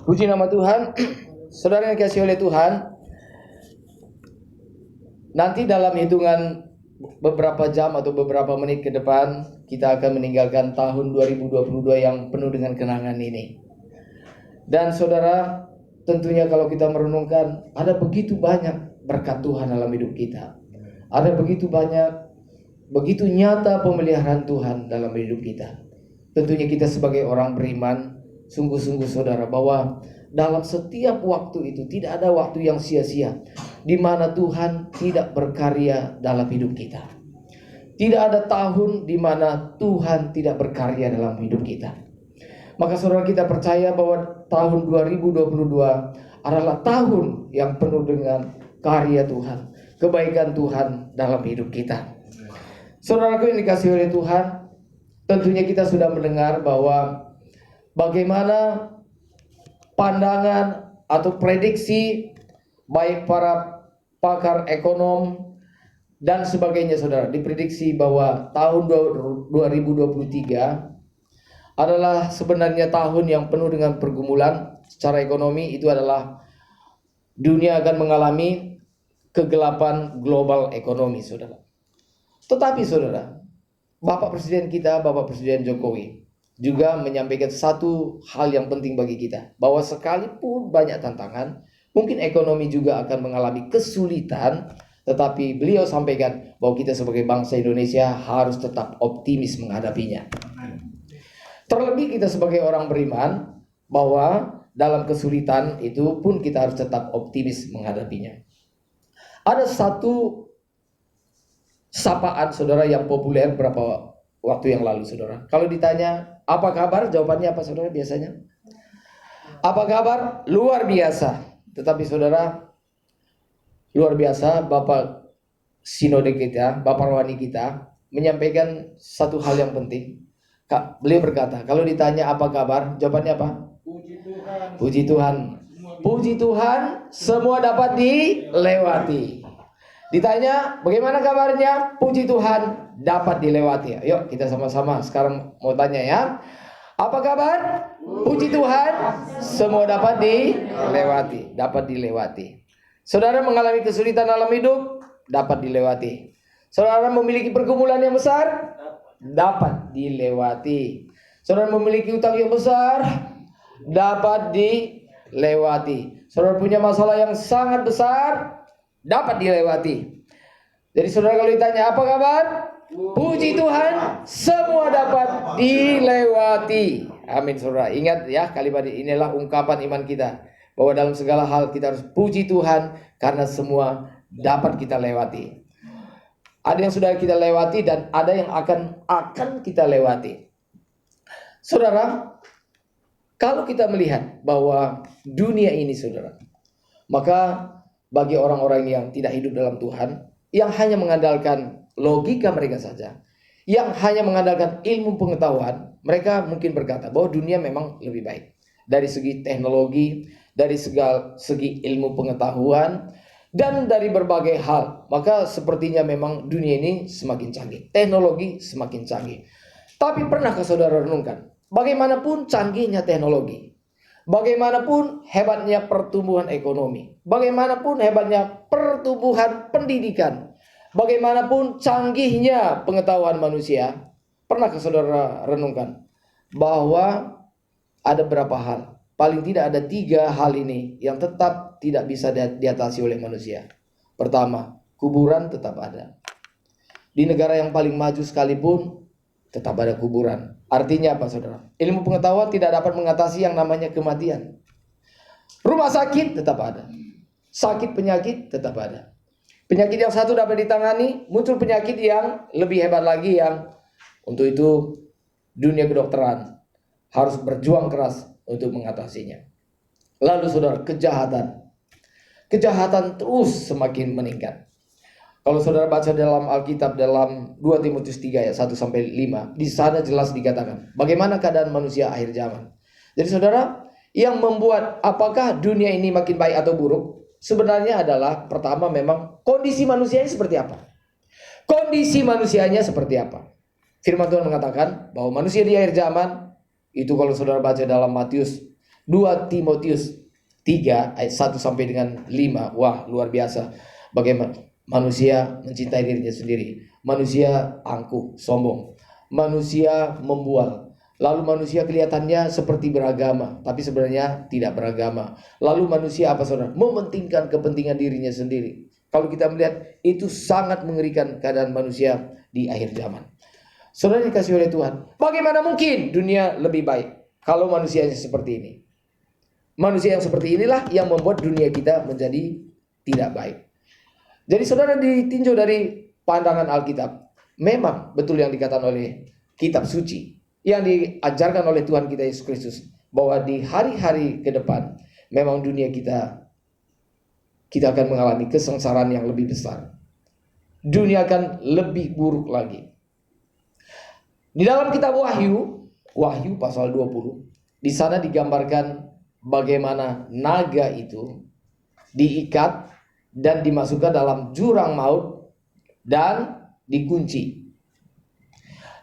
Puji nama Tuhan. Saudara yang dikasihi oleh Tuhan, nanti dalam hitungan beberapa jam atau beberapa menit ke depan, kita akan meninggalkan tahun 2022 yang penuh dengan kenangan ini. Dan saudara, tentunya kalau kita merenungkan, ada begitu banyak berkat Tuhan dalam hidup kita. Ada begitu banyak, begitu nyata pemeliharaan Tuhan dalam hidup kita. Tentunya kita sebagai orang beriman, sungguh-sungguh saudara, bahwa dalam setiap waktu itu tidak ada waktu yang sia-sia di mana Tuhan tidak berkarya dalam hidup kita. Tidak ada tahun di mana Tuhan tidak berkarya dalam hidup kita. Maka saudara, kita percaya bahwa tahun 2022 adalah tahun yang penuh dengan karya Tuhan, kebaikan Tuhan dalam hidup kita. Saudaraku yang dikasihi oleh Tuhan, tentunya kita sudah mendengar bahwa bagaimana pandangan atau prediksi baik para pakar ekonom dan sebagainya, saudara, diprediksi bahwa tahun 2023 adalah sebenarnya tahun yang penuh dengan pergumulan secara ekonomi. Itu adalah dunia akan mengalami kegelapan global ekonomi, saudara. Tetapi saudara, Bapak Presiden kita, Bapak Presiden Jokowi juga menyampaikan satu hal yang penting bagi kita, bahwa sekalipun banyak tantangan, mungkin ekonomi juga akan mengalami kesulitan, tetapi beliau sampaikan bahwa kita sebagai bangsa Indonesia harus tetap optimis menghadapinya. Terlebih kita sebagai orang beriman, bahwa dalam kesulitan itu pun kita harus tetap optimis menghadapinya. Ada satu sapaan saudara yang populer beberapa waktu yang lalu, saudara. Kalau ditanya apa kabar, jawabannya apa saudara biasanya? Apa kabar? Luar biasa. Tetapi saudara, luar biasa, Bapak Sinode kita, Bapak Rohani kita menyampaikan satu hal yang penting. Beliau berkata, kalau ditanya apa kabar, jawabannya apa? Puji Tuhan. Puji Tuhan. Puji Tuhan, semua dapat dilewati. Ditanya bagaimana kabarnya? Puji Tuhan, dapat dilewati. Yuk kita sama-sama sekarang mau tanya ya. Apa kabar? Puji Tuhan, semua dapat dilewati. Dapat dilewati. Saudara mengalami kesulitan dalam hidup, dapat dilewati. Saudara memiliki pergumulan yang besar, dapat dilewati. Saudara memiliki utang yang besar, dapat dilewati. Saudara punya masalah yang sangat besar, dapat dilewati. Jadi saudara kalau ditanya apa kabar? Puji Tuhan, semua dapat dilewati. Amin saudara. Ingat ya, kalimat inilah ungkapan iman kita, bahwa dalam segala hal kita harus puji Tuhan karena semua dapat kita lewati. Ada yang sudah kita lewati dan ada yang akan kita lewati. Saudara, kalau kita melihat bahwa dunia ini saudara, maka bagi orang-orang yang tidak hidup dalam Tuhan, yang hanya mengandalkan logika mereka saja, yang hanya mengandalkan ilmu pengetahuan, mereka mungkin berkata bahwa dunia memang lebih baik dari segi teknologi, dari segi ilmu pengetahuan, dan dari berbagai hal. Maka sepertinya memang dunia ini semakin canggih, teknologi semakin canggih. Tapi pernahkah saudara renungkan, bagaimanapun canggihnya teknologi, bagaimanapun hebatnya pertumbuhan ekonomi, bagaimanapun hebatnya pertumbuhan pendidikan, bagaimanapun canggihnya pengetahuan manusia, pernahkah saudara renungkan bahwa ada berapa hal, paling tidak ada 3 hal ini yang tetap tidak bisa diatasi oleh manusia. Pertama, kuburan tetap ada. Di negara yang paling maju sekalipun tetap ada kuburan. Artinya apa saudara? Ilmu pengetahuan tidak dapat mengatasi yang namanya kematian. Rumah sakit tetap ada. Sakit penyakit tetap ada. Penyakit yang satu dapat ditangani, muncul penyakit yang lebih hebat lagi, yang untuk itu dunia kedokteran harus berjuang keras untuk mengatasinya. Lalu saudara, kejahatan terus semakin meningkat. Kalau saudara baca dalam Alkitab, dalam 2 Timotius 3 ayat 1-5, di sana jelas dikatakan bagaimana keadaan manusia akhir zaman. Jadi saudara, yang membuat apakah dunia ini makin baik atau buruk, sebenarnya adalah pertama memang kondisi manusianya seperti apa. Kondisi manusianya seperti apa. Firman Tuhan mengatakan bahwa manusia di akhir zaman itu, kalau saudara baca dalam Matius 2 Timotius 3 ayat 1 sampai dengan 5. Wah, luar biasa. Bagaimana manusia mencintai dirinya sendiri. Manusia angkuh, sombong. Manusia membual. Lalu manusia kelihatannya seperti beragama, tapi sebenarnya tidak beragama. Lalu manusia apa saudara? Mementingkan kepentingan dirinya sendiri. Kalau kita melihat, itu sangat mengerikan keadaan manusia di akhir zaman. Saudara dikasih oleh Tuhan, bagaimana mungkin dunia lebih baik kalau manusianya seperti ini? Manusia yang seperti inilah yang membuat dunia kita menjadi tidak baik. Jadi saudara ditinjau dari pandangan Alkitab, memang betul yang dikatakan oleh kitab suci, yang diajarkan oleh Tuhan kita Yesus Kristus, bahwa di hari-hari ke depan memang dunia kita akan mengalami kesengsaraan yang lebih besar. Dunia akan lebih buruk lagi. Di dalam kitab Wahyu pasal 20, di sana digambarkan bagaimana naga itu diikat dan dimasukkan dalam jurang maut dan dikunci.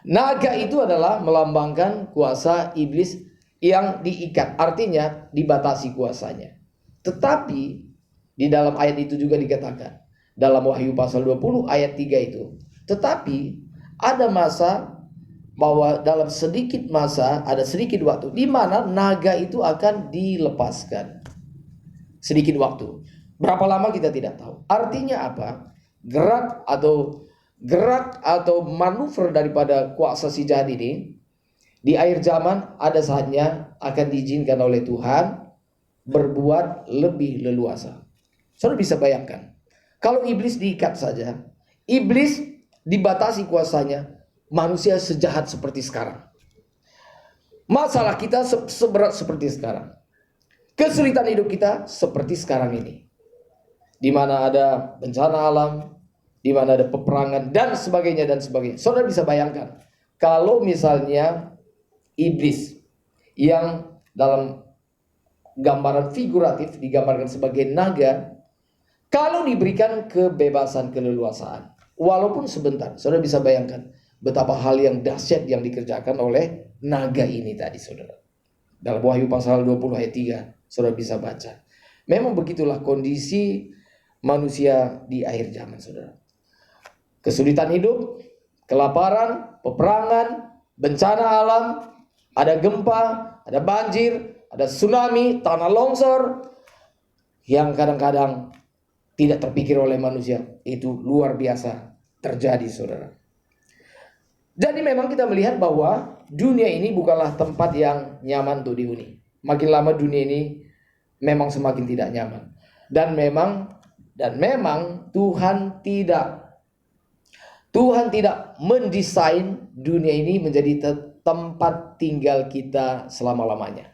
Naga itu adalah melambangkan kuasa iblis yang diikat, artinya dibatasi kuasanya. Tetapi di dalam ayat itu juga dikatakan, dalam Wahyu pasal 20 ayat 3 itu, tetapi ada masa, bahwa dalam sedikit masa, ada sedikit waktu di mana naga itu akan dilepaskan. Sedikit waktu. Berapa lama kita tidak tahu. Artinya apa? Gerak atau manuver daripada kuasa si jahat ini di akhir zaman ada saatnya akan diizinkan oleh Tuhan berbuat lebih leluasa. Saudara bisa bayangkan, kalau iblis diikat saja, iblis dibatasi kuasanya, manusia sejahat seperti sekarang. Masalah kita seberat seperti sekarang. Kesulitan hidup kita seperti sekarang ini. Di mana ada bencana alam, di mana ada peperangan dan sebagainya dan sebagainya. Saudara bisa bayangkan, kalau misalnya iblis yang dalam gambaran figuratif digambarkan sebagai naga, kalau diberikan kebebasan keleluasaan, walaupun sebentar, saudara bisa bayangkan betapa hal yang dahsyat yang dikerjakan oleh naga ini tadi, saudara. Dalam Wahyu pasal 20 ayat 3, saudara bisa baca. Memang begitulah kondisi manusia di akhir zaman, saudara. Kesulitan hidup, kelaparan, peperangan, bencana alam, ada gempa, ada banjir, ada tsunami, tanah longsor, yang kadang-kadang tidak terpikir oleh manusia. Itu luar biasa terjadi, saudara. Jadi memang kita melihat bahwa dunia ini bukanlah tempat yang nyaman untuk dihuni. Makin lama dunia ini memang semakin tidak nyaman. Dan memang Tuhan tidak mendesain dunia ini menjadi tempat tinggal kita selama-lamanya.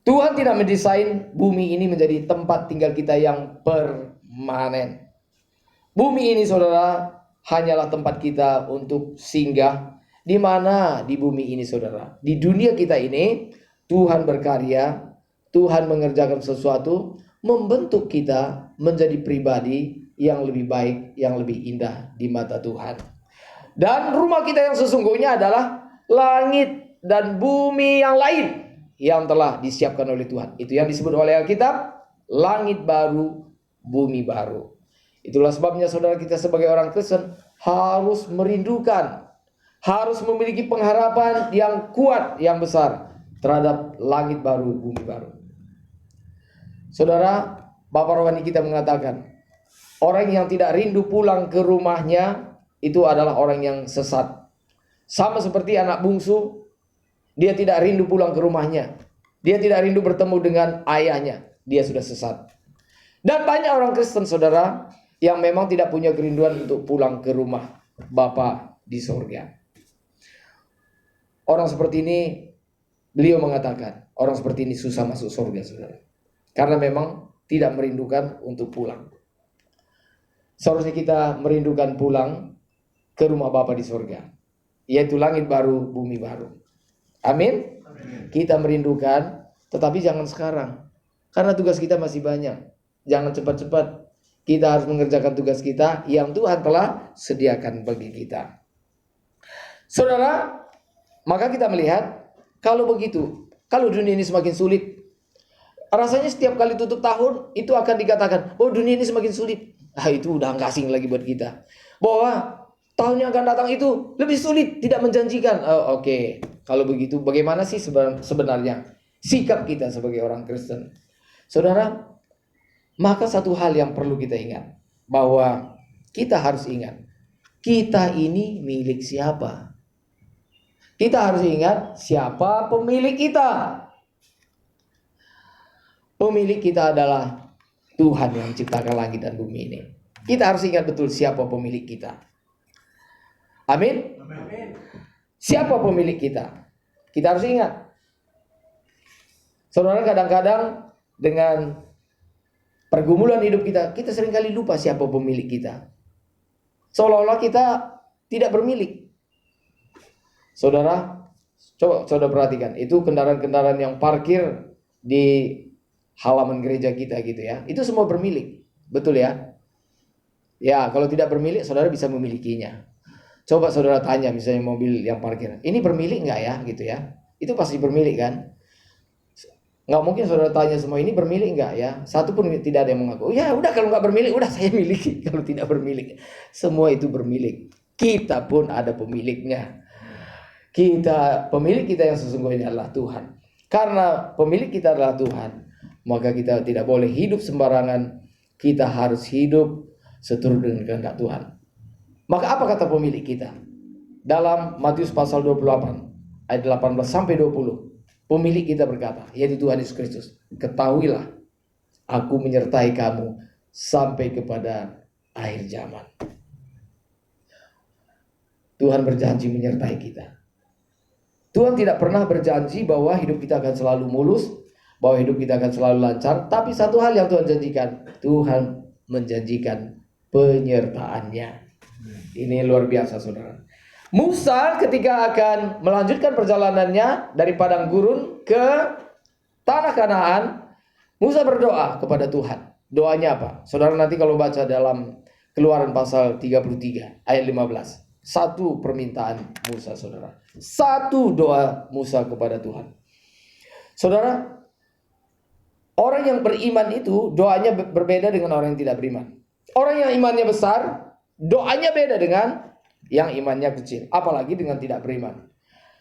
Tuhan tidak mendesain bumi ini menjadi tempat tinggal kita yang permanen. Bumi ini, saudara, hanyalah tempat kita untuk singgah. Di mana di bumi ini, saudara? Di dunia kita ini, Tuhan berkarya, Tuhan mengerjakan sesuatu, membentuk kita menjadi pribadi yang lebih baik, yang lebih indah di mata Tuhan. Dan rumah kita yang sesungguhnya adalah langit dan bumi yang lain yang telah disiapkan oleh Tuhan. Itu yang disebut oleh Alkitab, langit baru, bumi baru. Itulah sebabnya saudara, kita sebagai orang Kristen harus merindukan, harus memiliki pengharapan yang kuat, yang besar terhadap langit baru, bumi baru. Saudara, Bapak rohani kita mengatakan, orang yang tidak rindu pulang ke rumahnya itu adalah orang yang sesat. Sama seperti anak bungsu, dia tidak rindu pulang ke rumahnya, dia tidak rindu bertemu dengan ayahnya, dia sudah sesat. Dan banyak orang Kristen, saudara, yang memang tidak punya kerinduan untuk pulang ke rumah Bapa di sorga. Orang seperti ini, beliau mengatakan, orang seperti ini susah masuk sorga, saudara. Karena memang tidak merindukan untuk pulang. Seharusnya kita merindukan pulang ke rumah Bapa di sorga, yaitu langit baru, bumi baru. Amin. Kita merindukan, tetapi jangan sekarang, karena tugas kita masih banyak. Jangan cepat-cepat. Kita harus mengerjakan tugas kita yang Tuhan telah sediakan bagi kita. Saudara, maka kita melihat, kalau begitu, kalau dunia ini semakin sulit, Rasanya setiap kali tutup tahun itu akan dikatakan, oh dunia ini semakin sulit. Itu udah nggak asing lagi buat kita. Bahwa tahun yang akan datang itu lebih sulit, tidak menjanjikan. Oke. Kalau begitu bagaimana sih sebenarnya sikap kita sebagai orang Kristen? Saudara, maka satu hal yang perlu kita ingat, bahwa kita harus ingat, kita ini milik siapa? Kita harus ingat siapa pemilik kita. Pemilik kita adalah Tuhan yang menciptakan langit dan bumi ini. Kita harus ingat betul siapa pemilik kita. Amin. Siapa pemilik kita? Kita harus ingat. Saudara, kadang-kadang dengan pergumulan hidup kita seringkali lupa siapa pemilik kita. Seolah-olah kita tidak bermilik. Saudara, coba saudara perhatikan, itu kendaraan-kendaraan yang parkir di halaman gereja kita gitu ya. Itu semua bermilik. Betul ya? Ya, kalau tidak bermilik, saudara bisa memilikinya. Coba saudara tanya misalnya mobil yang parkir, ini bermilik nggak ya gitu ya? Itu pasti bermilik kan? Nggak mungkin saudara tanya semua, ini bermilik nggak ya? Satu pun tidak ada yang mengaku. Ya udah, kalau nggak bermilik, udah saya miliki. Kalau tidak bermilik, semua itu bermilik. Kita pun ada pemiliknya. Pemilik kita yang sesungguhnya adalah Tuhan. Karena pemilik kita adalah Tuhan, maka kita tidak boleh hidup sembarangan. Kita harus hidup seturut dengan kehendak Tuhan. Maka apa kata pemilik kita? Dalam Matius pasal 28 ayat 18 sampai 20. Pemilik kita berkata, yaitu Tuhan Yesus Kristus, ketahuilah, aku menyertai kamu sampai kepada akhir zaman. Tuhan berjanji menyertai kita. Tuhan tidak pernah berjanji bahwa hidup kita akan selalu mulus, bahwa hidup kita akan selalu lancar. Tapi satu hal yang Tuhan janjikan, Tuhan menjanjikan penyertaannya. Ini luar biasa, saudara. Musa ketika akan melanjutkan perjalanannya dari padang gurun ke tanah Kanaan, Musa berdoa kepada Tuhan. Doanya apa? Saudara nanti kalau baca dalam Keluaran pasal 33 ayat 15. Satu permintaan Musa, saudara. Satu doa Musa kepada Tuhan. Saudara, orang yang beriman itu doanya berbeda dengan orang yang tidak beriman. Orang yang imannya besar, doanya beda dengan yang imannya kecil. Apalagi dengan tidak beriman.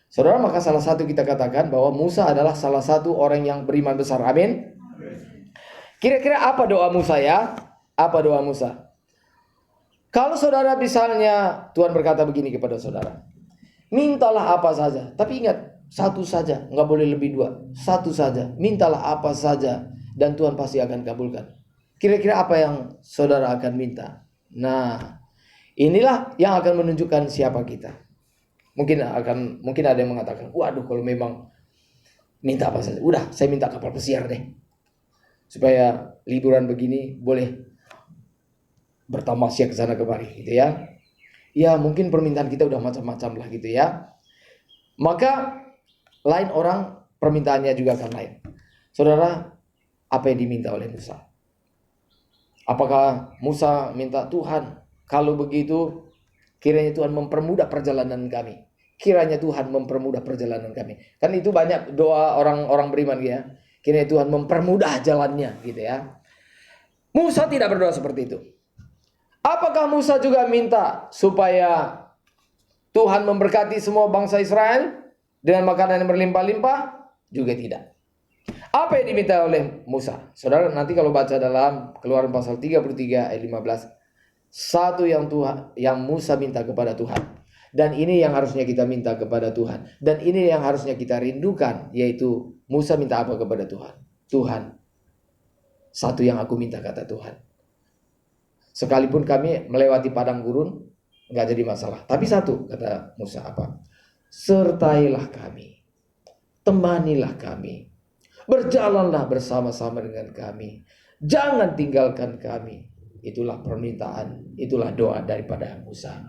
Saudara, maka salah satu kita katakan bahwa Musa adalah salah satu orang yang beriman besar. Amin. Kira-kira apa doa Musa ya? Apa doa Musa? Kalau saudara misalnya Tuhan berkata begini kepada saudara, mintalah apa saja, tapi ingat satu saja, nggak boleh lebih dua, satu saja, mintalah apa saja dan Tuhan pasti akan kabulkan. Kira-kira apa yang saudara akan minta? Nah, inilah yang akan menunjukkan siapa kita. Mungkin ada yang mengatakan, waduh kalau memang minta apa saja, udah saya minta kapal pesiar deh, supaya liburan begini boleh bertamasya ke sana kemari gitu ya. Ya mungkin permintaan kita udah macam-macam lah gitu ya. Maka lain orang permintaannya juga akan lain. Saudara, apa yang diminta oleh Musa? Apakah Musa minta, Tuhan kalau begitu kiranya Tuhan mempermudah perjalanan kami. Kiranya Tuhan mempermudah perjalanan kami. Kan itu banyak doa orang-orang beriman ya. Kiranya Tuhan mempermudah jalannya gitu ya. Musa tidak berdoa seperti itu. Apakah Musa juga minta supaya Tuhan memberkati semua bangsa Israel dengan makanan yang berlimpah-limpah? Juga tidak. Apa yang diminta oleh Musa? Saudara nanti kalau baca dalam Keluaran pasal 33 ayat 15, satu yang Musa minta kepada Tuhan, dan ini yang harusnya kita minta kepada Tuhan, dan ini yang harusnya kita rindukan, yaitu Musa minta apa kepada Tuhan? Tuhan, satu yang aku minta kata Tuhan, sekalipun kami melewati padang gurun, nggak jadi masalah. Tapi satu, kata Musa apa? Sertailah kami, temanilah kami, berjalanlah bersama-sama dengan kami, jangan tinggalkan kami. Itulah permintaan, itulah doa daripada Musa.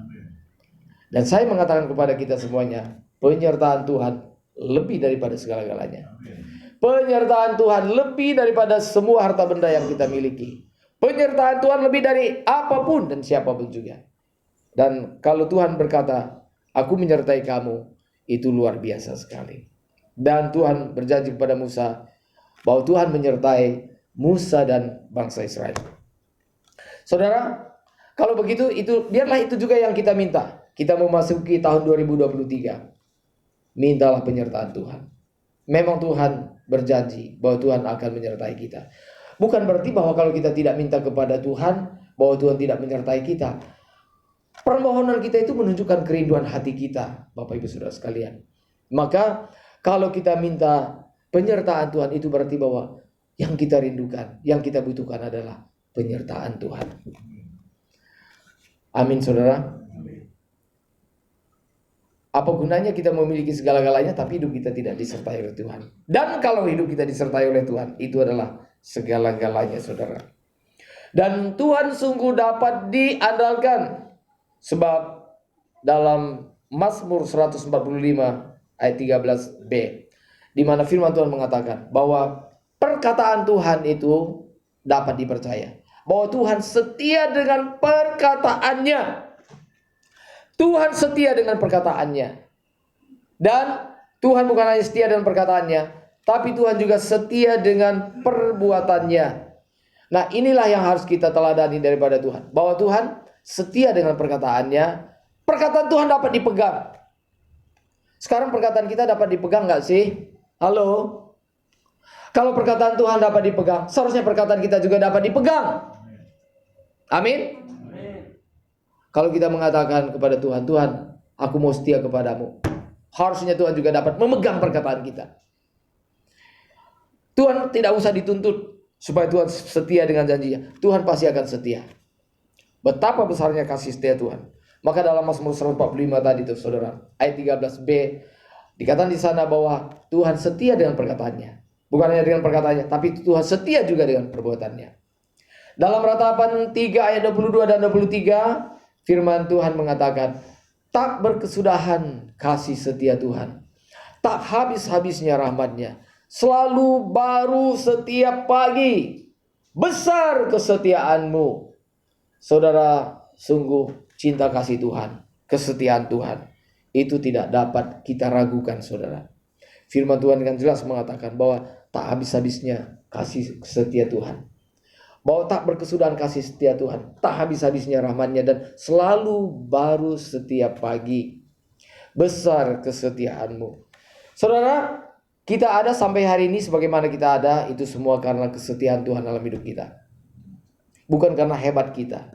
Dan saya mengatakan kepada kita semuanya, penyertaan Tuhan lebih daripada segala-galanya. Penyertaan Tuhan lebih daripada semua harta benda yang kita miliki. Penyertaan Tuhan lebih dari apapun dan siapapun juga. Dan kalau Tuhan berkata, aku menyertai kamu, itu luar biasa sekali. Dan Tuhan berjanji kepada Musa, bahwa Tuhan menyertai Musa dan bangsa Israel. Saudara, kalau begitu biarlah itu juga yang kita minta. Kita memasuki tahun 2023. Mintalah penyertaan Tuhan. Memang Tuhan berjanji bahwa Tuhan akan menyertai kita. Bukan berarti bahwa kalau kita tidak minta kepada Tuhan, bahwa Tuhan tidak menyertai kita. Permohonan kita itu menunjukkan kerinduan hati kita, Bapak Ibu Saudara sekalian. Maka kalau kita minta penyertaan Tuhan, itu berarti bahwa yang kita rindukan, yang kita butuhkan adalah penyertaan Tuhan. Amin, saudara. Apa gunanya kita memiliki segala-galanya tapi hidup kita tidak disertai oleh Tuhan? Dan kalau hidup kita disertai oleh Tuhan, itu adalah segala-galanya, saudara. Dan Tuhan sungguh dapat diandalkan. Sebab dalam Mazmur 145 ayat 13b, di mana firman Tuhan mengatakan bahwa perkataan Tuhan itu dapat dipercaya. Bahwa Tuhan setia dengan perkataannya. Tuhan setia dengan perkataannya. Dan Tuhan bukan hanya setia dengan perkataannya, tapi Tuhan juga setia dengan perbuatannya. Nah, inilah yang harus kita teladani daripada Tuhan. Bahwa Tuhan setia dengan perkataannya. Perkataan Tuhan dapat dipegang. Sekarang perkataan kita dapat dipegang gak sih? Halo? Kalau perkataan Tuhan dapat dipegang, seharusnya perkataan kita juga dapat dipegang. Amin? Kalau kita mengatakan kepada Tuhan, Tuhan, aku mau setia kepadamu. Harusnya Tuhan juga dapat memegang perkataan kita. Tuhan tidak usah dituntut supaya Tuhan setia dengan janjinya. Tuhan pasti akan setia. Betapa besarnya kasih setia Tuhan. Maka dalam Mazmur 145 tadi itu, saudara, ayat 13b, dikatakan di sana bahwa Tuhan setia dengan perkataannya. Bukan hanya dengan perkataannya, tapi Tuhan setia juga dengan perbuatannya. Dalam Ratapan 3 ayat 22 dan 23, firman Tuhan mengatakan, tak berkesudahan kasih setia Tuhan, tak habis-habisnya rahmat-Nya, selalu baru setiap pagi, besar kesetiaan-Mu. Saudara, sungguh cinta kasih Tuhan, kesetiaan Tuhan, itu tidak dapat kita ragukan, saudara. Firman Tuhan dengan jelas mengatakan bahwa tak habis-habisnya kasih setia Tuhan. Bahwa tak berkesudahan kasih setia Tuhan. Tak habis-habisnya rahmat-Nya dan selalu baru setiap pagi. Besar kesetiaan-Mu. Saudara, kita ada sampai hari ini sebagaimana kita ada, itu semua karena kesetiaan Tuhan dalam hidup kita. Bukan karena hebat kita.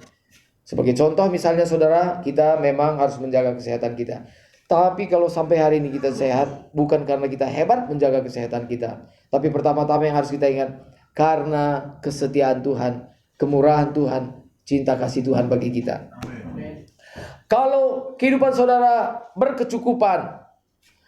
Sebagai contoh misalnya saudara, kita memang harus menjaga kesehatan kita. Tapi kalau sampai hari ini kita sehat, bukan karena kita hebat menjaga kesehatan kita. Tapi pertama-tama yang harus kita ingat, karena kesetiaan Tuhan, kemurahan Tuhan, cinta kasih Tuhan bagi kita. Amen. Kalau kehidupan saudara berkecukupan,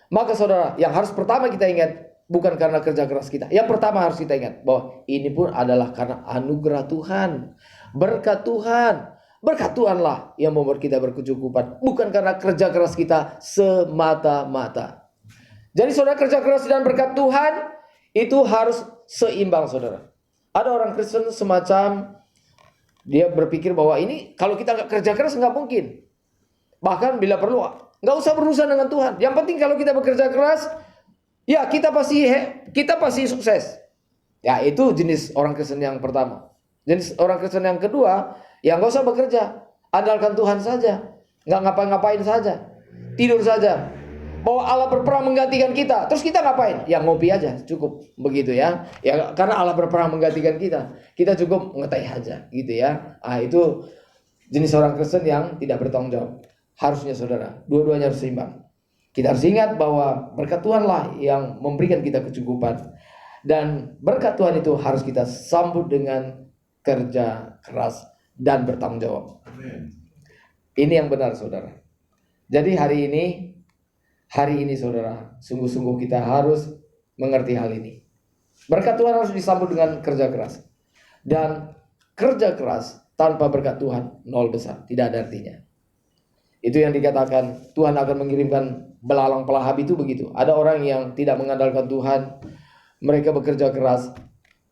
maka saudara, yang harus pertama kita ingat, bukan karena kerja keras kita. Yang pertama harus kita ingat, bahwa ini pun adalah karena anugerah Tuhan, berkat Tuhan. Berkat Tuhanlah yang membuat kita berkecukupan. Bukan karena kerja keras kita semata-mata. Jadi saudara, kerja keras dan berkat Tuhan itu harus seimbang, saudara. Ada orang Kristen semacam dia berpikir bahwa ini kalau kita nggak kerja keras nggak mungkin. Bahkan bila perlu nggak usah berurusan dengan Tuhan. Yang penting kalau kita bekerja keras, ya kita pasti sukses. Ya, itu jenis orang Kristen yang pertama. Jenis orang Kristen yang kedua, ya nggak usah bekerja, andalkan Tuhan saja, nggak ngapa-ngapain saja, tidur saja. Bahwa Allah berperang menggantikan kita, terus kita ngapain? Ya ngopi aja, cukup begitu ya. Ya karena Allah berperang menggantikan kita cukup ngeteh aja, gitu ya. Itu jenis orang Kristen yang tidak bertanggung jawab. Harusnya saudara, dua-duanya harus seimbang. Kita harus ingat bahwa berkat Tuhanlah yang memberikan kita kecukupan, dan berkat Tuhan itu harus kita sambut dengan kerja keras dan bertanggung jawab. Amen. Ini yang benar, saudara. Jadi hari ini saudara, sungguh-sungguh kita harus mengerti hal ini. Berkat Tuhan harus disambut dengan kerja keras. Dan kerja keras tanpa berkat Tuhan nol besar, tidak ada artinya. Itu yang dikatakan Tuhan akan mengirimkan belalang pelahap, itu begitu. Ada orang yang tidak mengandalkan Tuhan, mereka bekerja keras,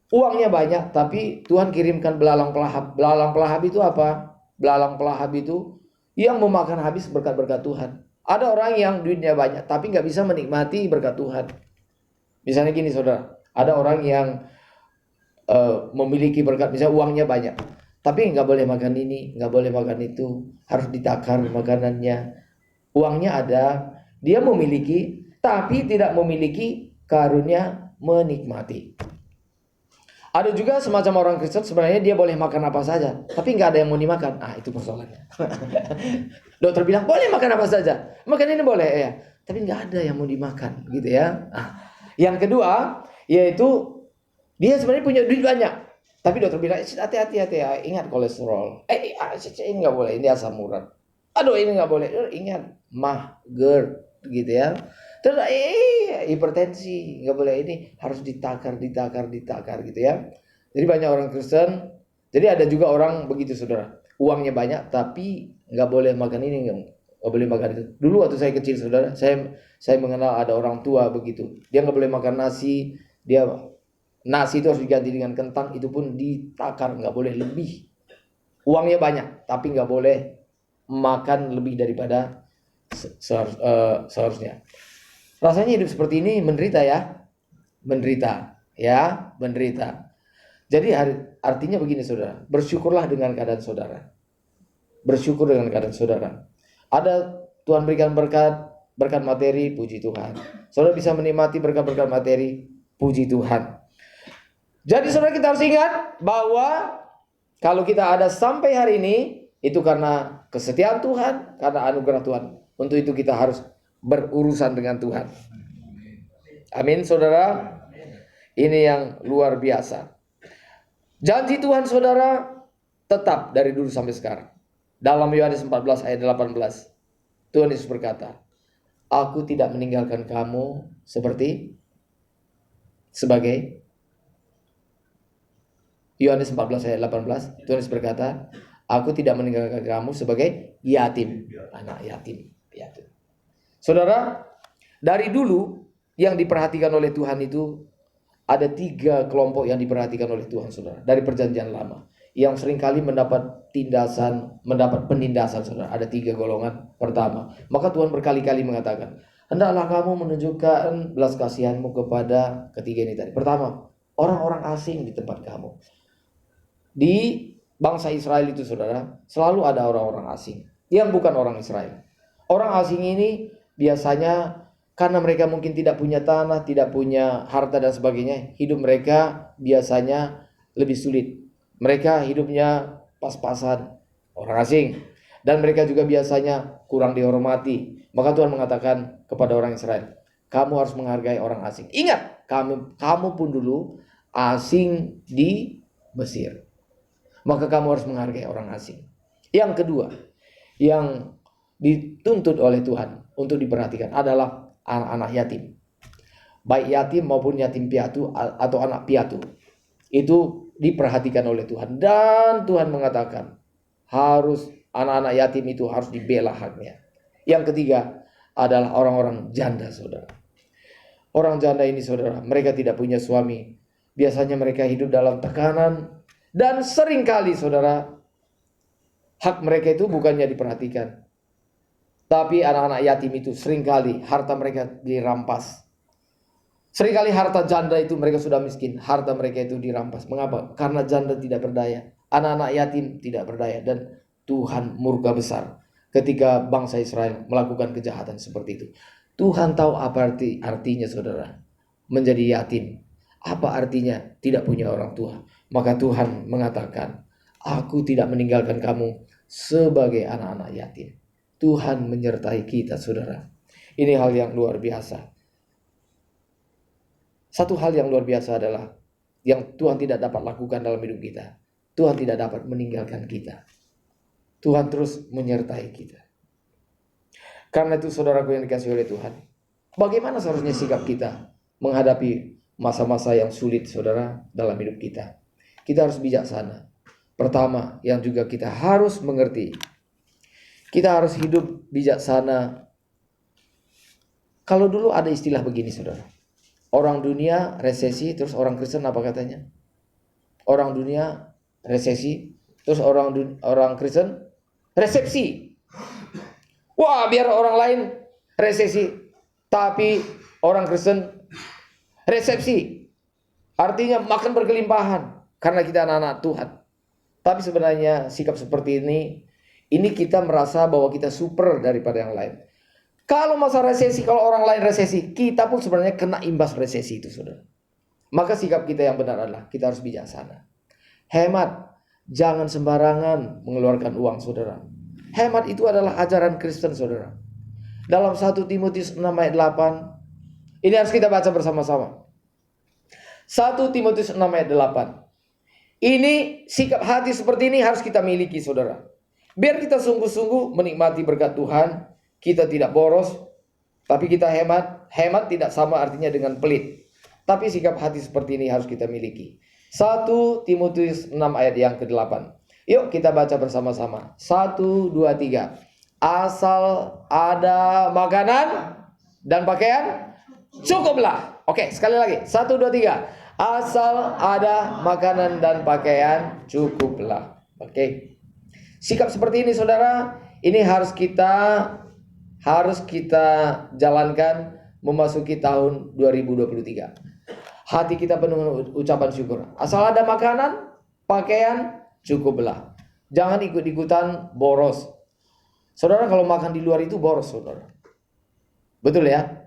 uangnya banyak, tapi Tuhan kirimkan belalang pelahap. Belalang pelahap itu apa? Belalang pelahap itu yang memakan habis berkat-berkat Tuhan. Ada orang yang duitnya banyak, tapi nggak bisa menikmati berkat Tuhan. Misalnya gini saudara, Ada orang yang memiliki berkat, misalnya uangnya banyak, tapi nggak boleh makan ini, nggak boleh makan itu, harus ditakar makanannya. Uangnya ada, dia memiliki, tapi tidak memiliki karunia menikmati. Ada juga semacam orang Kristen, sebenarnya dia boleh makan apa saja, tapi nggak ada yang mau dimakan. Itu persoalannya. Dokter bilang boleh makan apa saja, makan ini boleh ya, tapi nggak ada yang mau dimakan, gitu ya. Yang kedua, yaitu dia sebenarnya punya duit banyak, tapi dokter bilang hati-hati ya, ingat kolesterol. Ini nggak boleh, ini asam urat. Aduh, ini nggak boleh, ingat mah GERD, gitu ya. Terus hipertensi, nggak boleh, ini harus ditakar gitu ya. Jadi banyak orang Kristen. Jadi ada juga orang begitu, saudara. Uangnya banyak tapi nggak boleh makan ini, nggak boleh makan itu. Dulu waktu saya kecil, saudara, saya mengenal ada orang tua begitu. Dia nggak boleh makan nasi. Nasi itu harus diganti dengan kentang, itu pun ditakar, nggak boleh lebih. Uangnya banyak tapi nggak boleh makan lebih daripada seharusnya. Rasanya hidup seperti ini menderita ya. Menderita. Jadi artinya begini, saudara. Bersyukurlah dengan keadaan saudara. Bersyukur dengan keadaan saudara. Ada Tuhan berikan berkat materi, puji Tuhan. Saudara bisa menikmati berkat-berkat materi, puji Tuhan. Jadi saudara, kita harus ingat bahwa kalau kita ada sampai hari ini, itu karena kesetiaan Tuhan, karena anugerah Tuhan. Untuk itu kita harus berurusan dengan Tuhan. Amin, saudara. Ini yang luar biasa. Janji Tuhan, saudara, tetap dari dulu sampai sekarang. Dalam Yohanes 14 ayat 18, Tuhan Yesus berkata, aku tidak meninggalkan kamu sebagai Yohanes 14 ayat 18, Tuhan Yesus berkata, aku tidak meninggalkan kamu sebagai yatim, anak yatim. Saudara, dari dulu yang diperhatikan oleh Tuhan itu ada 3 kelompok yang diperhatikan oleh Tuhan, saudara. Dari perjanjian lama, yang seringkali mendapat penindasan, saudara. Ada 3 golongan. Pertama, maka Tuhan berkali-kali mengatakan, hendaklah kamu menunjukkan belas kasihanmu kepada ketiga ini tadi. Pertama, orang-orang asing di tempat kamu. Di bangsa Israel itu, saudara, selalu ada orang-orang asing yang bukan orang Israel. Orang asing ini biasanya karena mereka mungkin tidak punya tanah, tidak punya harta dan sebagainya, hidup mereka biasanya lebih sulit. Mereka hidupnya pas-pasan, orang asing. Dan mereka juga biasanya kurang dihormati. Maka Tuhan mengatakan kepada orang Israel, kamu harus menghargai orang asing. Ingat, kamu pun dulu asing di Mesir. Maka kamu harus menghargai orang asing. Yang kedua, yang dituntut oleh Tuhan untuk diperhatikan adalah anak-anak yatim. Baik yatim maupun yatim piatu atau anak piatu. Itu diperhatikan oleh Tuhan. Dan Tuhan mengatakan harus anak-anak yatim itu harus dibela haknya. Yang ketiga adalah orang-orang janda, saudara. Orang janda ini, saudara, mereka tidak punya suami. Biasanya mereka hidup dalam tekanan. Dan seringkali, saudara, hak mereka itu bukannya diperhatikan. Tapi anak-anak yatim itu seringkali harta mereka dirampas. Seringkali harta janda itu mereka sudah miskin, harta mereka itu dirampas. Mengapa? Karena janda tidak berdaya, anak-anak yatim tidak berdaya. Dan Tuhan murka besar ketika bangsa Israel melakukan kejahatan seperti itu. Tuhan tahu apa artinya, saudara, menjadi yatim. Apa artinya tidak punya orang tua. Maka Tuhan mengatakan, aku tidak meninggalkan kamu sebagai anak-anak yatim. Tuhan menyertai kita, saudara. Ini hal yang luar biasa. Satu hal yang luar biasa adalah yang Tuhan tidak dapat lakukan dalam hidup kita. Tuhan tidak dapat meninggalkan kita. Tuhan terus menyertai kita. Karena itu, saudaraku yang dikasihi oleh Tuhan, bagaimana seharusnya sikap kita menghadapi masa-masa yang sulit, saudara, dalam hidup kita? Kita harus bijaksana. Pertama, yang juga kita harus mengerti, kita harus hidup bijaksana. Kalau dulu ada istilah begini, saudara. Orang dunia resesi, terus orang Kristen apa katanya? Orang dunia resesi, terus orang Kristen resepsi. Wah, biar orang lain resesi, tapi orang Kristen resepsi. Artinya makan berkelimpahan karena kita anak-anak Tuhan. Tapi sebenarnya sikap seperti ini kita merasa bahwa kita super daripada yang lain. Kalau masa resesi, kalau orang lain resesi, kita pun sebenarnya kena imbas resesi itu, saudara. Maka sikap kita yang benar adalah kita harus bijaksana. Hemat, jangan sembarangan mengeluarkan uang, saudara. Hemat itu adalah ajaran Kristen, saudara. Dalam 1 Timotius 6 ayat 8, ini harus kita baca bersama-sama. 1 Timotius 6 ayat 8. Ini sikap hati seperti ini harus kita miliki, saudara. Biar kita sungguh-sungguh menikmati berkat Tuhan. Kita tidak boros, tapi kita hemat. Hemat tidak sama artinya dengan pelit. Tapi sikap hati seperti ini harus kita miliki. 1 Timotius 6 ayat yang ke-8. Yuk kita baca bersama-sama. 1, 2, 3. Asal ada makanan dan pakaian, cukuplah. Oke, sekali lagi. 1, 2, 3. Asal ada makanan dan pakaian, cukuplah. Oke. Sikap seperti ini, saudara, ini harus kita jalankan memasuki tahun 2023. Hati kita penuh ucapan syukur. Asal ada makanan, pakaian, cukuplah. Jangan ikut-ikutan boros. Saudara, kalau makan di luar itu boros, saudara. Betul ya?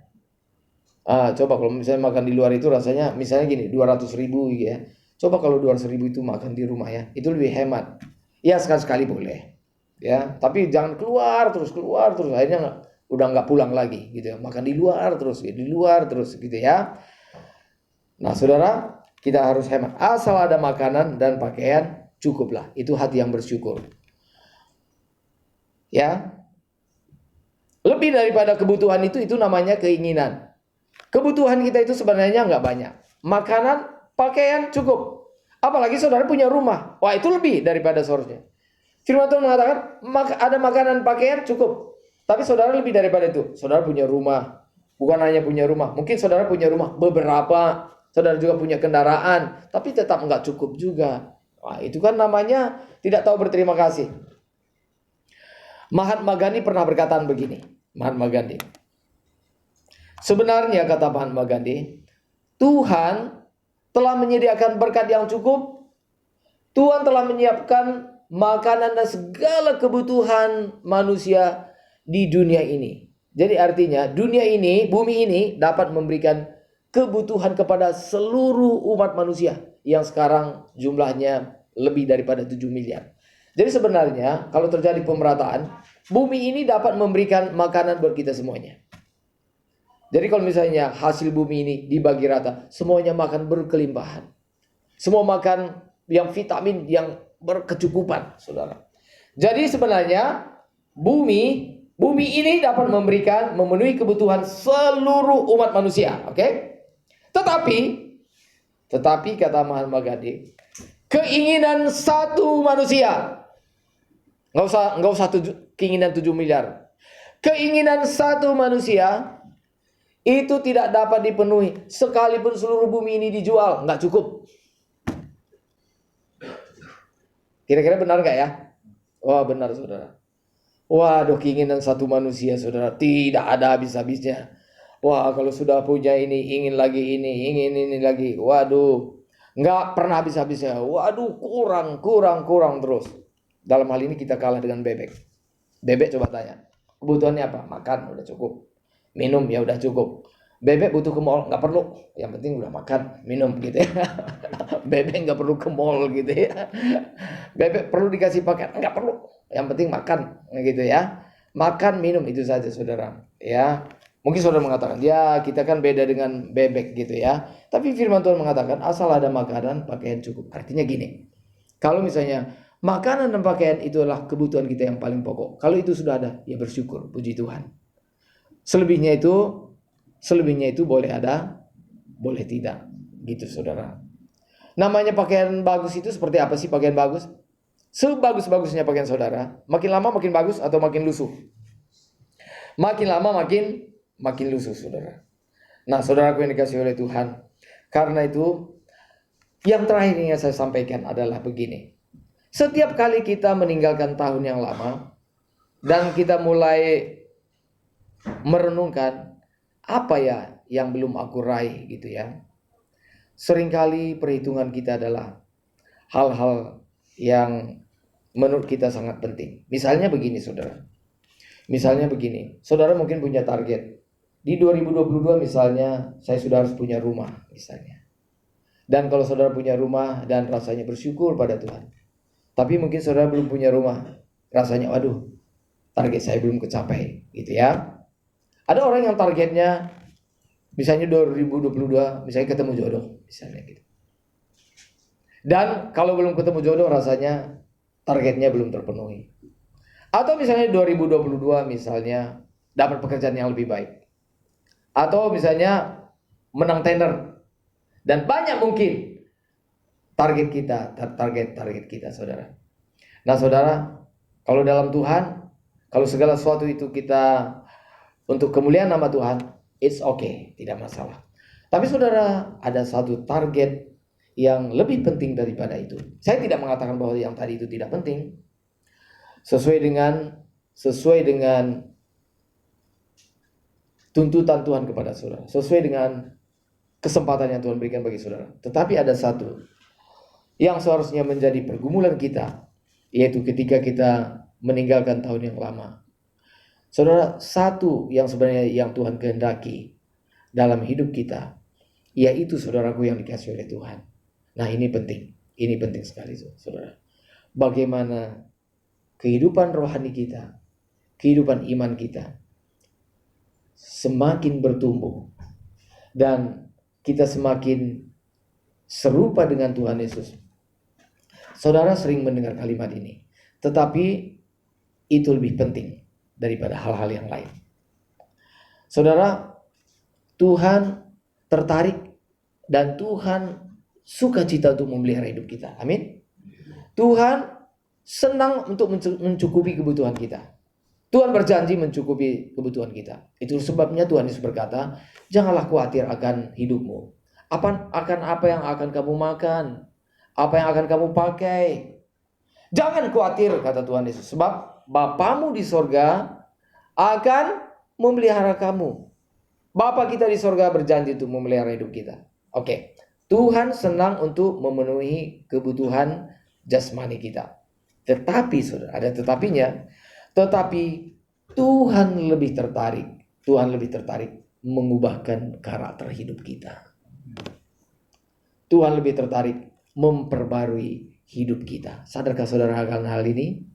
Coba kalau misalnya makan di luar itu rasanya misalnya gini, 200.000 gitu ya. Coba kalau 200.000 itu makan di rumah ya, itu lebih hemat. Ya sekali-sekali boleh, ya. Tapi jangan keluar terus, akhirnya udah nggak pulang lagi gitu ya. Makan di luar terus gitu ya. Nah, saudara, kita harus hemat. Asal ada makanan dan pakaian, cukuplah. Itu hati yang bersyukur. Ya. Lebih daripada kebutuhan itu namanya keinginan. Kebutuhan kita itu sebenarnya nggak banyak. Makanan, pakaian cukup. Apalagi saudara punya rumah. Wah, itu lebih daripada seharusnya. Firman Tuhan mengatakan ada makanan, pakaian cukup. Tapi saudara lebih daripada itu. Saudara punya rumah. Bukan hanya punya rumah. Mungkin saudara punya rumah beberapa. Saudara juga punya kendaraan. Tapi tetap nggak cukup juga. Wah, itu kan namanya tidak tahu berterima kasih. Mahatma Gandhi pernah berkataan begini. Mahatma Gandhi. Sebenarnya kata Mahatma Gandhi, Tuhan telah menyediakan berkat yang cukup. Tuhan telah menyiapkan makanan dan segala kebutuhan manusia di dunia ini. Jadi artinya dunia ini, bumi ini dapat memberikan kebutuhan kepada seluruh umat manusia yang sekarang jumlahnya lebih daripada 7 miliar. Jadi sebenarnya kalau terjadi pemerataan, bumi ini dapat memberikan makanan buat kita semuanya. Jadi kalau misalnya hasil bumi ini dibagi rata, semuanya makan berkelimpahan. Semua makan yang vitamin yang berkecukupan, saudara. Jadi sebenarnya bumi ini dapat memenuhi kebutuhan seluruh umat manusia, oke? Tetapi kata Mahatma Gandhi, keinginan satu manusia, nggak usah keinginan 7 miliar. Keinginan satu manusia itu tidak dapat dipenuhi sekalipun seluruh bumi ini dijual, nggak cukup. Kira-kira benar nggak ya? Wah, benar, saudara. Waduh, keinginan satu manusia, saudara, tidak ada habis-habisnya. Wah, kalau sudah punya ini, ingin lagi ini, ingin ini lagi. Waduh, nggak pernah habis-habisnya. Waduh, kurang terus. Dalam hal ini kita kalah dengan bebek. Bebek coba tanya, kebutuhannya apa? Makan, udah cukup. Minum, ya udah cukup. Bebek butuh ke mall, nggak perlu. Yang penting udah makan, minum gitu ya. Bebek nggak perlu ke mall gitu ya. Bebek perlu dikasih pakaian, nggak perlu. Yang penting makan gitu ya. Makan, minum, itu saja, saudara. Ya, mungkin saudara mengatakan, ya kita kan beda dengan bebek gitu ya. Tapi firman Tuhan mengatakan asal ada makanan, pakaian cukup. Artinya gini, kalau misalnya makanan dan pakaian itu adalah kebutuhan kita yang paling pokok. Kalau itu sudah ada, ya bersyukur, puji Tuhan. Selebihnya itu boleh ada, boleh tidak, gitu saudara. Namanya pakaian bagus itu seperti apa sih pakaian bagus? Sebagus-bagusnya pakaian saudara, makin lama makin bagus atau makin lusuh? Makin lama makin lusuh, saudara. Nah, saudaraku yang dikasihi oleh Tuhan, karena itu yang terakhir yang saya sampaikan adalah begini. Setiap kali kita meninggalkan tahun yang lama dan kita mulai merenungkan apa ya yang belum aku raih gitu ya. seringkali perhitungan kita adalah hal-hal yang menurut kita sangat penting. Misalnya begini, saudara. Misalnya begini, saudara mungkin punya target. Di 2022 misalnya, saya sudah harus punya rumah misalnya. Dan kalau saudara punya rumah dan rasanya bersyukur pada Tuhan. Tapi mungkin saudara belum punya rumah. Rasanya, waduh, target saya belum kecapai, gitu ya. Ada orang yang targetnya misalnya 2022, misalnya ketemu jodoh, misalnya gitu. Dan kalau belum ketemu jodoh rasanya targetnya belum terpenuhi. Atau misalnya 2022 misalnya dapat pekerjaan yang lebih baik. Atau misalnya menang tender. Dan banyak mungkin target kita, saudara. Nah, saudara, kalau dalam Tuhan, kalau segala sesuatu itu kita untuk kemuliaan nama Tuhan, it's okay, tidak masalah. Tapi saudara, ada satu target yang lebih penting daripada itu. Saya tidak mengatakan bahwa yang tadi itu tidak penting. Sesuai dengan tuntutan Tuhan kepada saudara, sesuai dengan kesempatan yang Tuhan berikan bagi saudara. Tetapi ada satu yang seharusnya menjadi pergumulan kita, yaitu ketika kita meninggalkan tahun yang lama. Saudara, satu yang sebenarnya yang Tuhan kehendaki dalam hidup kita, yaitu saudaraku yang dikasihi oleh Tuhan. Nah, ini penting sekali, saudara. Bagaimana kehidupan rohani kita, kehidupan iman kita semakin bertumbuh dan kita semakin serupa dengan Tuhan Yesus. Saudara sering mendengar kalimat ini, tetapi itu lebih penting daripada hal-hal yang lain. Saudara, Tuhan tertarik dan Tuhan sukacita untuk memelihara hidup kita. Amin. Tuhan senang untuk mencukupi kebutuhan kita. Tuhan berjanji mencukupi kebutuhan kita. Itu sebabnya Tuhan Yesus berkata, janganlah khawatir akan hidupmu. Akan apa yang akan kamu makan, apa yang akan kamu pakai. Jangan khawatir, kata Tuhan Yesus, sebab Bapamu di sorga akan memelihara kamu. Bapa kita di sorga berjanji untuk memelihara hidup kita. Oke. Tuhan senang untuk memenuhi kebutuhan jasmani kita. Tetapi, saudara, ada tetapinya. Tetapi Tuhan lebih tertarik mengubahkan karakter hidup kita. Tuhan lebih tertarik memperbarui hidup kita. Sadarkah saudara akan hal ini?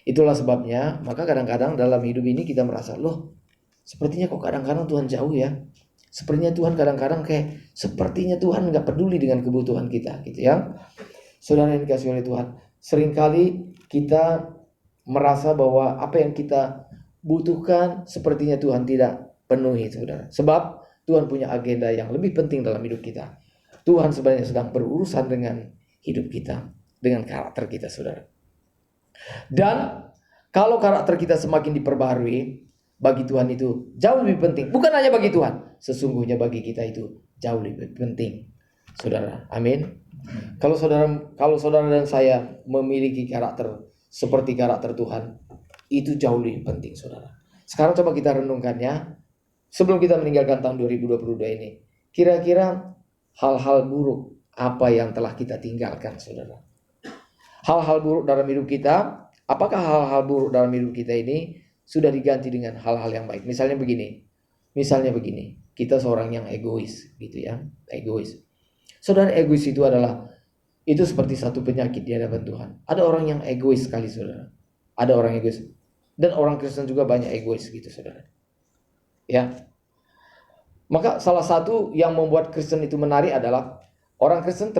Itulah sebabnya, maka kadang-kadang dalam hidup ini kita merasa, loh, sepertinya kok kadang-kadang Tuhan jauh ya. Sepertinya Tuhan kadang-kadang sepertinya Tuhan nggak peduli dengan kebutuhan kita, gitu ya. Saudara yang dikasihi oleh Tuhan, seringkali kita merasa bahwa apa yang kita butuhkan sepertinya Tuhan tidak penuhi, saudara. Sebab Tuhan punya agenda yang lebih penting dalam hidup kita. Tuhan sebenarnya sedang berurusan dengan hidup kita, dengan karakter kita, saudara. Dan kalau karakter kita semakin diperbaharui, bagi Tuhan itu jauh lebih penting. Bukan hanya bagi Tuhan, sesungguhnya bagi kita itu jauh lebih penting, saudara. Amin. Kalau saudara dan saya memiliki karakter seperti karakter Tuhan, itu jauh lebih penting, saudara. Sekarang coba kita renungkannya. Sebelum kita meninggalkan tahun 2022 ini, kira-kira hal-hal buruk apa yang telah kita tinggalkan, saudara? Hal-hal buruk dalam hidup kita, apakah hal-hal buruk dalam hidup kita ini sudah diganti dengan hal-hal yang baik? Misalnya begini, kita seorang yang egois, gitu ya, egois. Saudara, egois itu seperti satu penyakit di hadapan Tuhan. Ada orang yang egois sekali, saudara. Ada orang egois. Dan orang Kristen juga banyak egois, gitu, saudara. Ya. Maka salah satu yang membuat Kristen itu menarik adalah orang Kristen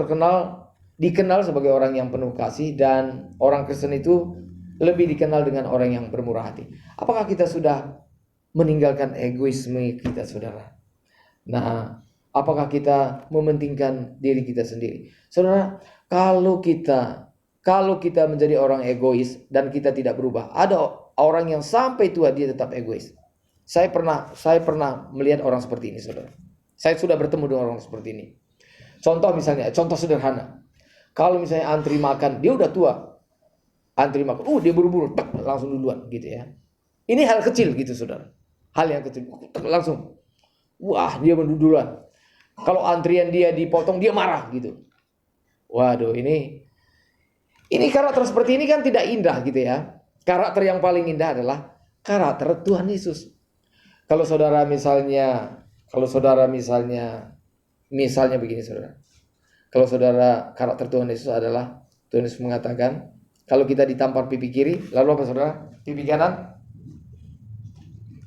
dikenal sebagai orang yang penuh kasih, dan orang Kristen itu lebih dikenal dengan orang yang bermurah hati. Apakah kita sudah meninggalkan egoisme kita, saudara? Nah, apakah kita mementingkan diri kita sendiri? Saudara, kalau kita menjadi orang egois dan kita tidak berubah, ada orang yang sampai tua dia tetap egois. Saya pernah melihat orang seperti ini, saudara. Saya sudah bertemu dengan orang seperti ini. Contoh sederhana. Kalau misalnya antri makan, dia udah tua. Antri makan, dia buru-buru, langsung duluan, gitu ya. Ini hal kecil gitu, saudara. Hal yang kecil, langsung. Wah, dia duluan. Kalau antrian dia dipotong, dia marah gitu. Waduh, ini karakter seperti ini kan tidak indah gitu ya. Karakter yang paling indah adalah karakter Tuhan Yesus. Kalau saudara misalnya begini saudara. Kalau saudara karakter Tuhan Yesus adalah, Tuhan Yesus mengatakan, kalau kita ditampar pipi kiri, lalu apa saudara? Pipi kanan?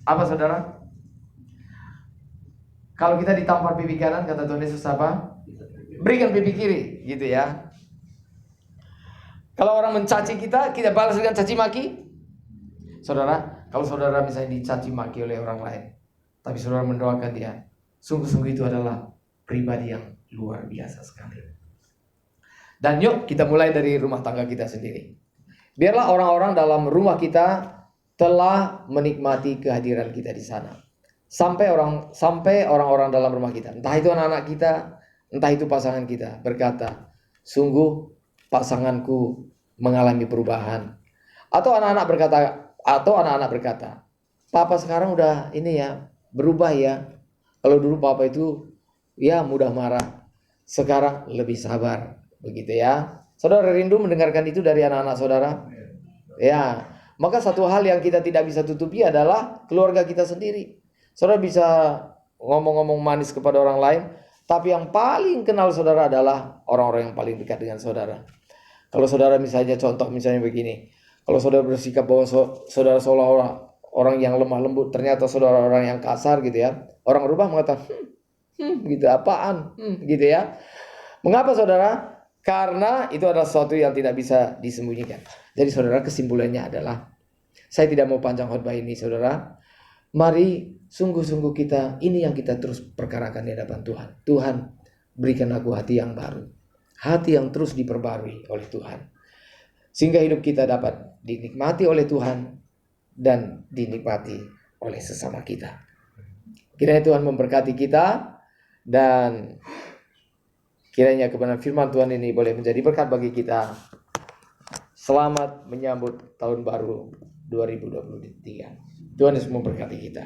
Apa saudara? Kalau kita ditampar pipi kanan, kata Tuhan Yesus apa? Berikan pipi kiri, gitu ya. Kalau orang mencaci kita balas dengan caci maki. Saudara, kalau saudara misalnya dicaci maki oleh orang lain, tapi saudara mendoakan dia, sungguh-sungguh itu adalah pribadi yang luar biasa sekali. Dan yuk kita mulai dari rumah tangga kita sendiri. Biarlah orang-orang dalam rumah kita telah menikmati kehadiran kita di sana. Sampai orang-orang dalam rumah kita, entah itu anak-anak kita, entah itu pasangan kita, berkata, sungguh pasanganku mengalami perubahan. Atau anak-anak berkata, papa sekarang udah ini ya, berubah ya. Kalau dulu papa itu ya mudah marah, sekarang lebih sabar. Begitu ya. Saudara rindu mendengarkan itu dari anak-anak saudara? Ya, maka satu hal yang kita tidak bisa tutupi adalah keluarga kita sendiri. Saudara bisa ngomong-ngomong manis kepada orang lain, tapi yang paling kenal saudara adalah orang-orang yang paling dekat dengan saudara. Kalau saudara misalnya begini, kalau saudara bersikap bahwa saudara seolah-olah orang yang lemah lembut, ternyata saudara orang yang kasar gitu ya. Orang rumah mengatakan, gitu apaan, gitu ya. Mengapa saudara? Karena itu adalah sesuatu yang tidak bisa disembunyikan. Jadi saudara, kesimpulannya adalah, saya tidak mau panjang khotbah ini saudara. Mari sungguh-sungguh ini yang kita terus perkarakan di hadapan Tuhan. Tuhan, berikan aku hati yang baru. Hati yang terus diperbarui oleh Tuhan. Sehingga hidup kita dapat dinikmati oleh Tuhan dan dinikmati oleh sesama kita. Kiranya Tuhan memberkati kita dan kiranya kebenaran firman Tuhan ini boleh menjadi berkat bagi kita. Selamat menyambut tahun baru 2023. Tuhan Yesus memberkati kita.